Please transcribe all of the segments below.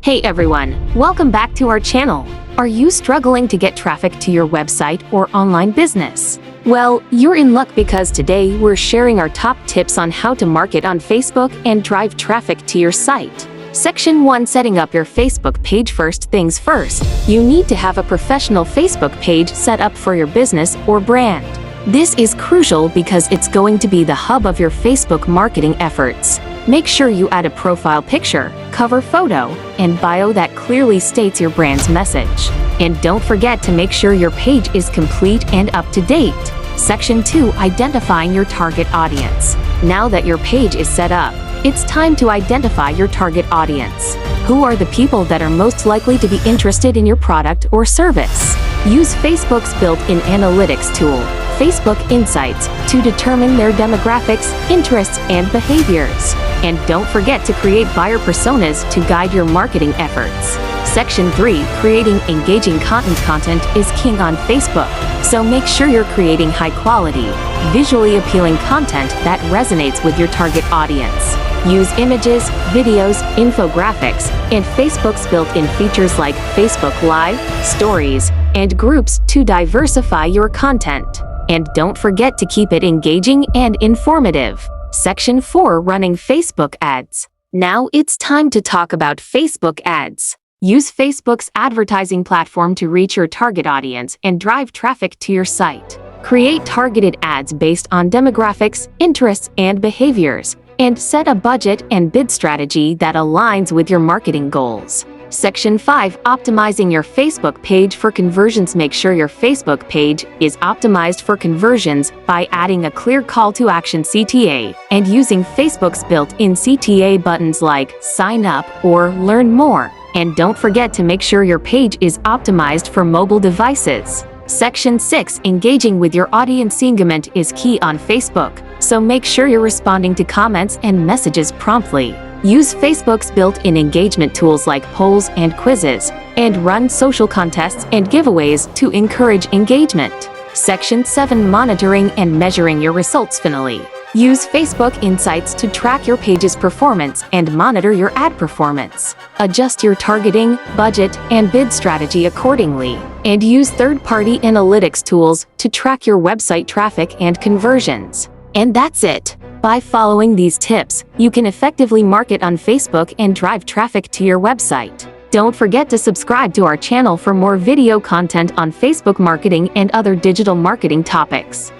Hey everyone, welcome back to our channel. Are you struggling to get traffic to your website or online business? Well, you're in luck because today we're sharing our top tips on how to market on Facebook and drive traffic to your site. Section 1: Setting up your Facebook page. First things first, you need to have a professional Facebook page set up for your business or brand. This is crucial because it's going to be the hub of your Facebook marketing efforts. Make sure you add a profile picture, cover photo, and bio that clearly states your brand's message. And don't forget to make sure your page is complete and up to date. Section 2: Identifying your target audience. Now that your page is set up, it's time to identify your target audience. Who are the people that are most likely to be interested in your product or service? Use Facebook's built-in analytics tool, Facebook Insights, to determine their demographics, interests, and behaviors. And don't forget to create buyer personas to guide your marketing efforts. Section 3: Creating engaging content. Content is king on Facebook, so make sure you're creating high-quality, visually appealing content that resonates with your target audience. Use images, videos, infographics, and Facebook's built-in features like Facebook Live, Stories, and Groups to diversify your content. And don't forget to keep it engaging and informative. Section 4: Running Facebook ads. Now it's time to talk about Facebook ads. Use Facebook's advertising platform to reach your target audience and drive traffic to your site. Create targeted ads based on demographics, interests, and behaviors, and set a budget and bid strategy that aligns with your marketing goals. Section 5: Optimizing your Facebook page for conversions. Make sure your Facebook page is optimized for conversions by adding a clear call to action (CTA) and using Facebook's built-in CTA buttons like Sign Up or Learn More. And don't forget to make sure your page is optimized for mobile devices. Section 6: Engaging with your audience. Engagement is key on Facebook, so make sure you're responding to comments and messages promptly. Use Facebook's built-in engagement tools like polls and quizzes, and run social contests and giveaways to encourage engagement. Section 7: Monitoring and measuring your results. Finally, use Facebook Insights to track your page's performance and monitor your ad performance. Adjust your targeting, budget, and bid strategy accordingly, and use third-party analytics tools to track your website traffic and conversions. And that's it. By following these tips, you can effectively market on Facebook and drive traffic to your website. Don't forget to subscribe to our channel for more video content on Facebook marketing and other digital marketing topics.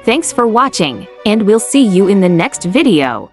Thanks for watching, and we'll see you in the next video.